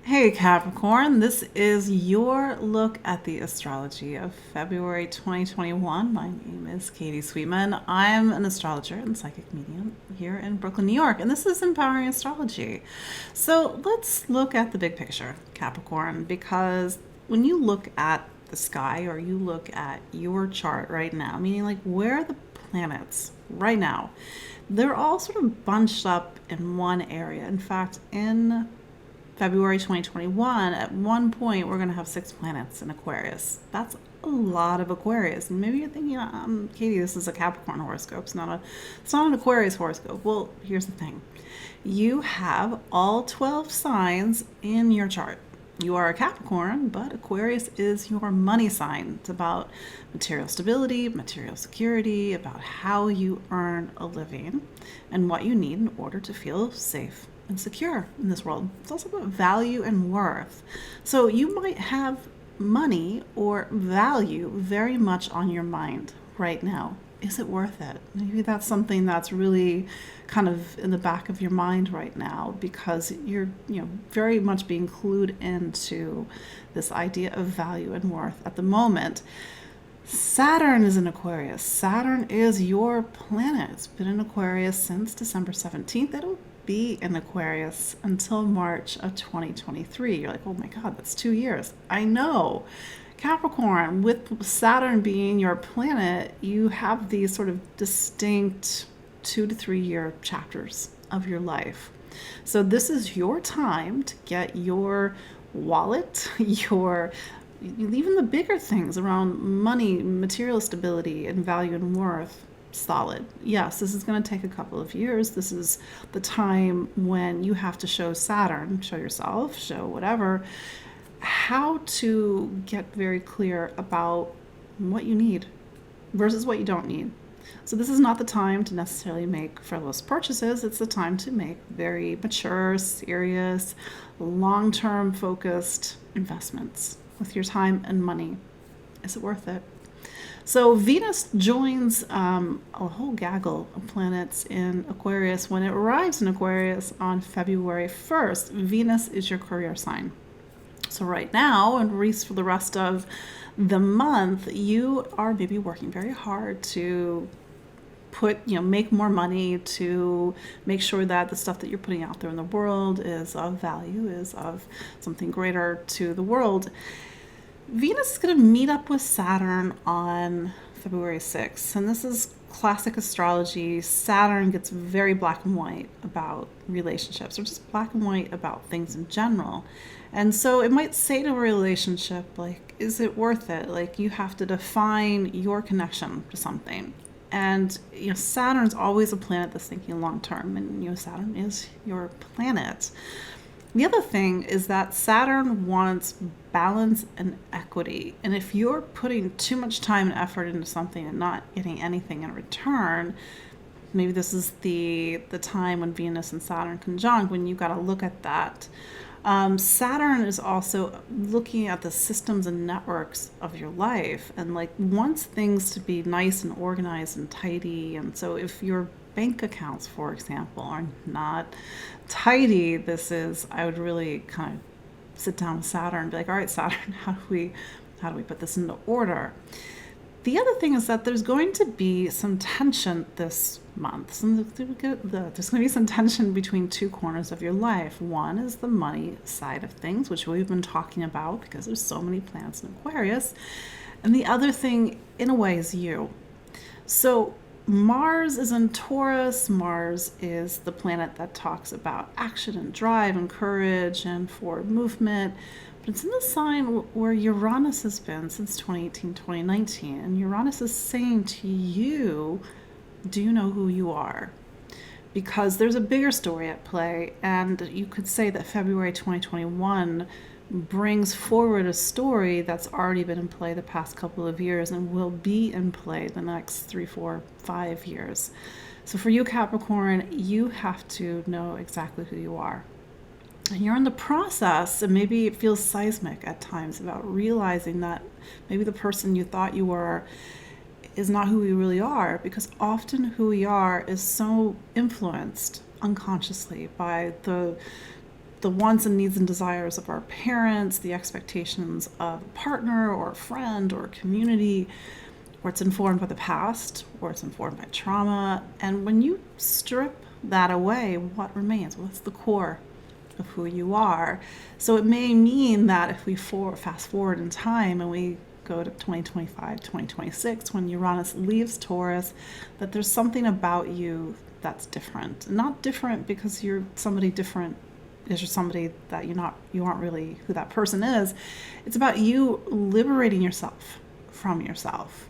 Hey Capricorn, this is your look at the astrology of February 2021. My name is Katie Sweetman. I'm an astrologer and psychic medium here in Brooklyn, New York, and this is Empowering Astrology. So let's look at the big picture, Capricorn, because when you look at the sky or you look at your chart right now, meaning like where are the planets right now, they're all sort of bunched up in one area. In fact, in February 2021, at one point, we're going to have 6 planets in Aquarius. That's a lot of Aquarius. And maybe you're thinking, Katie, this is a Capricorn horoscope. It's not an Aquarius horoscope. Well, here's the thing. You have all 12 signs in your chart. You are a Capricorn, but Aquarius is your money sign. It's about material stability, material security, about how you earn a living, and what you need in order to feel safe and secure in this world. It's also about value and worth. So you might have money or value very much on your mind right now. Is it worth it? Maybe that's something that's really kind of in the back of your mind right now because you're, very much being clued into this idea of value and worth at the moment. Saturn is in Aquarius. Saturn is your planet. It's been in Aquarius since December 17th. It'll be in Aquarius until March of 2023. You're like, oh my God, that's 2 years. I know. Capricorn, with Saturn being your planet, you have these sort of distinct 2 to 3 year chapters of your life. So this is your time to get your wallet, your even the bigger things around money, material stability, and value and worth solid. Yes, this is going to take a couple of years. This is the time when you have to show Saturn, show yourself, show whatever, how to get very clear about what you need versus what you don't need. So this is not the time to necessarily make frivolous purchases. It's the time to make very mature, serious, long-term focused investments with your time and money. Is it worth it? So Venus joins a whole gaggle of planets in Aquarius. When it arrives in Aquarius on February 1st, Venus is your career sign. So right now, and at least for the rest of the month, you are maybe working very hard to make more money, to make sure that the stuff that you're putting out there in the world is of value, is of something greater to the world. Venus is going to meet up with Saturn on February 6th, and this is classic astrology. Saturn gets very black and white about relationships, or just black and white about things in general. And so it might say to a relationship, like, is it worth it? Like, you have to define your connection to something. And, Saturn's always a planet that's thinking long term, and, Saturn is your planet. The other thing is that Saturn wants balance and equity. And if you're putting too much time and effort into something and not getting anything in return, maybe this is the time when Venus and Saturn conjunct, when you got to look at that. Saturn is also looking at the systems and networks of your life and wants things to be nice and organized and tidy. And so if your bank accounts, for example, are not tidy, I would really kind of sit down with Saturn and be like, all right, Saturn, how do we put this into order? The other thing is that there's going to be some tension this month. So there's going to be some tension between two corners of your life. One is the money side of things, which we've been talking about because there's so many planets in Aquarius. And the other thing, in a way, is you. So Mars is in Taurus. Mars is the planet that talks about action and drive and courage and forward movement. But it's in the sign where Uranus has been since 2018, 2019. And Uranus is saying to you, do you know who you are? Because there's a bigger story at play. And you could say that February 2021 brings forward a story that's already been in play the past couple of years and will be in play the next 3, 4, 5 years. So for you, Capricorn, you have to know exactly who you are. And you're in the process, and maybe it feels seismic at times about realizing that maybe the person you thought you were is not who we really are, because often who we are is so influenced unconsciously by the the wants and needs and desires of our parents, the expectations of a partner or a friend or a community, or it's informed by the past, or it's informed by trauma. And when you strip that away, what remains? What's the core of who you are? So it may mean that if we fast forward in time and we go to 2025, 2026, when Uranus leaves Taurus, that there's something about you that's different. Not different because you're somebody different, is you're somebody that you aren't really who that person is. It's about you liberating yourself from yourself.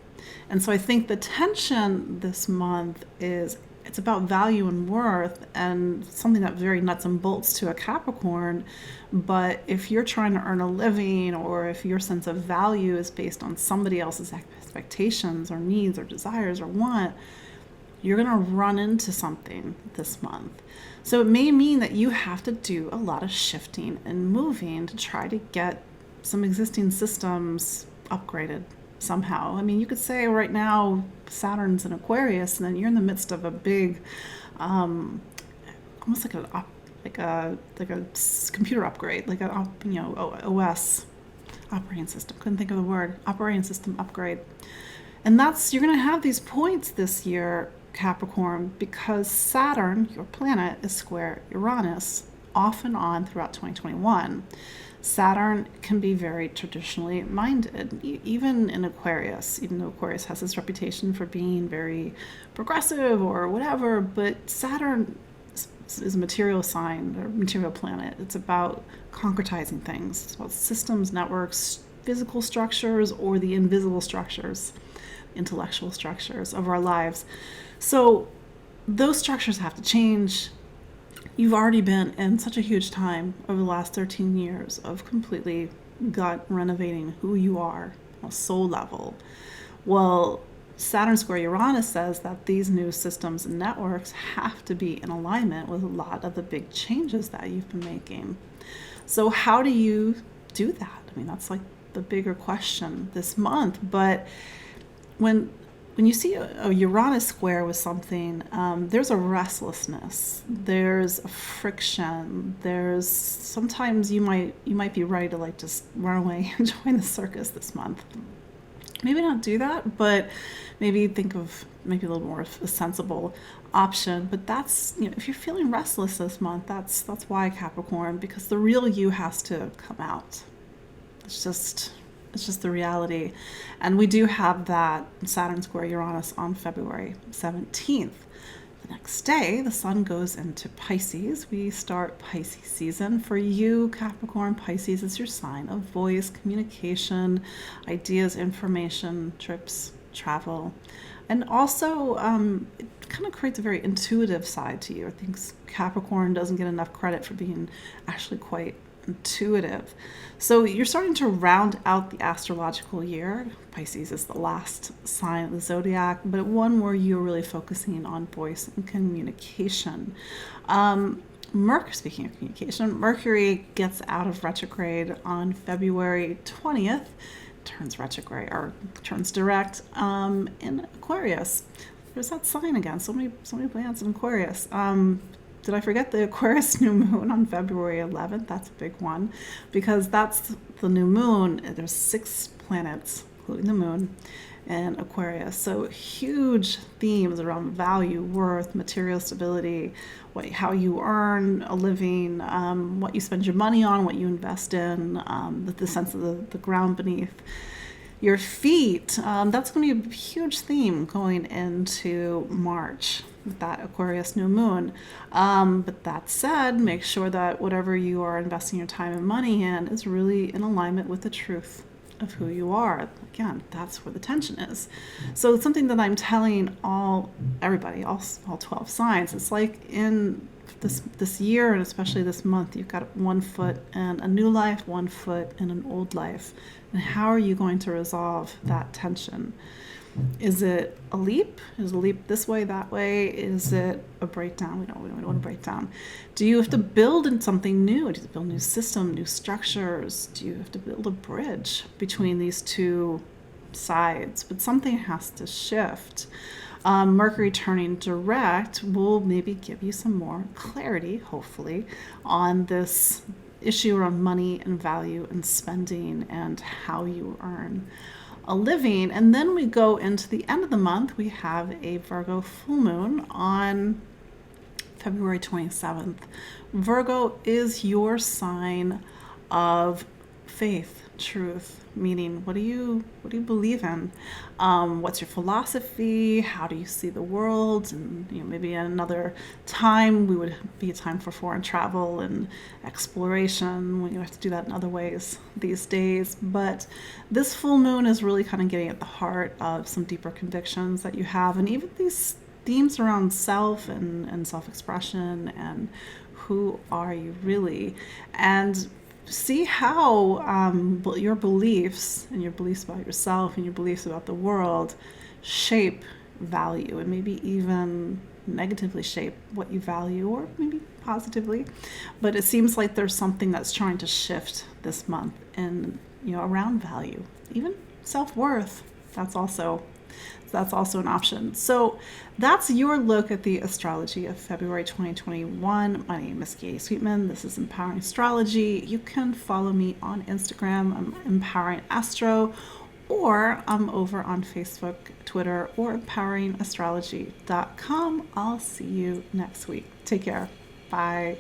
And so I think the tension this month is it's about value and worth, and something that's very nuts and bolts to a Capricorn. But if you're trying to earn a living, or if your sense of value is based on somebody else's expectations or needs or desires or want, you're going to run into something this month. So it may mean that you have to do a lot of shifting and moving to try to get some existing systems upgraded somehow. I mean, you could say right now Saturn's in Aquarius, and then you're in the midst of a big, almost like a computer upgrade, like a OS, operating system. Couldn't think of the word. Operating system upgrade. And you're going to have these points this year, Capricorn, because Saturn, your planet, is square Uranus off and on throughout 2021. Saturn can be very traditionally minded, even in Aquarius, even though Aquarius has this reputation for being very progressive or whatever, but Saturn is a material sign or material planet. It's about concretizing things. It's about systems, networks, physical structures, or the invisible structures, intellectual structures of our lives. So those structures have to change. You've already been in such a huge time over the last 13 years of completely gut renovating who you are on a soul level. Well, Saturn square Uranus says that these new systems and networks have to be in alignment with a lot of the big changes that you've been making. So how do you do that? I mean, that's like the bigger question this month. But when you see a Uranus square with something, there's a restlessness, there's a friction, there's sometimes you might be ready to like just run away and join the circus this month. Maybe not do that, but maybe think of maybe a little more of a sensible option. But that's, if you're feeling restless this month, that's why, Capricorn, because the real you has to come out. It's just the reality. And we do have that Saturn square Uranus on February 17th. The next day, the sun goes into Pisces. We start Pisces season. For you, Capricorn, Pisces is your sign of voice, communication, ideas, information, trips, travel. And also, it kind of creates a very intuitive side to you. I think Capricorn doesn't get enough credit for being actually quite intuitive. So you're starting to round out the astrological year. Pisces is the last sign of the zodiac, but one where you're really focusing on voice and communication. Speaking of communication, Mercury gets out of retrograde on February 20th, turns retrograde or turns direct in Aquarius. There's that sign again. So many planets in Aquarius. Did I forget the Aquarius new moon on February 11th? That's a big one because that's the new moon. There's 6 planets, including the moon, in Aquarius. So huge themes around value, worth, material stability, how you earn a living, what you spend your money on, what you invest in, the sense of the ground beneath your feet. That's going to be a huge theme going into March with that Aquarius new moon. But that said, make sure that whatever you are investing your time and money in is really in alignment with the truth of who you are. Again, that's where the tension is. So it's something that I'm telling everybody, all 12 signs. It's like in this year, and especially this month, you've got one foot in a new life, one foot in an old life. And how are you going to resolve that tension? Is it a leap? Is it a leap this way, that way? Is it a breakdown? We don't want to break down. Do you have to build in something new? Do you have to build a new system, new structures? Do you have to build a bridge between these two sides? But something has to shift. Mercury turning direct will maybe give you some more clarity, hopefully, on this issue around money and value and spending and how you earn a living. And then we go into the end of the month. We have a Virgo full moon on February 27th. Virgo is your sign of faith, truth, meaning what do you believe in? What's your philosophy? How do you see the world? And maybe at another time we would be a time for foreign travel and exploration when you have to do that in other ways these days. But this full moon is really kind of getting at the heart of some deeper convictions that you have, and even these themes around self and self-expression and who are you really, and see how your beliefs and your beliefs about yourself and your beliefs about the world shape value, and maybe even negatively shape what you value, or maybe positively. But it seems like there's something that's trying to shift this month in around value, even self-worth. That's also an option. So that's your look at the astrology of February 2021. My name is Katie Sweetman. This is Empowering Astrology. You can follow me on Instagram. I'm Empowering Astro, or I'm over on Facebook, Twitter, or empoweringastrology.com. I'll see you next week. Take care. Bye.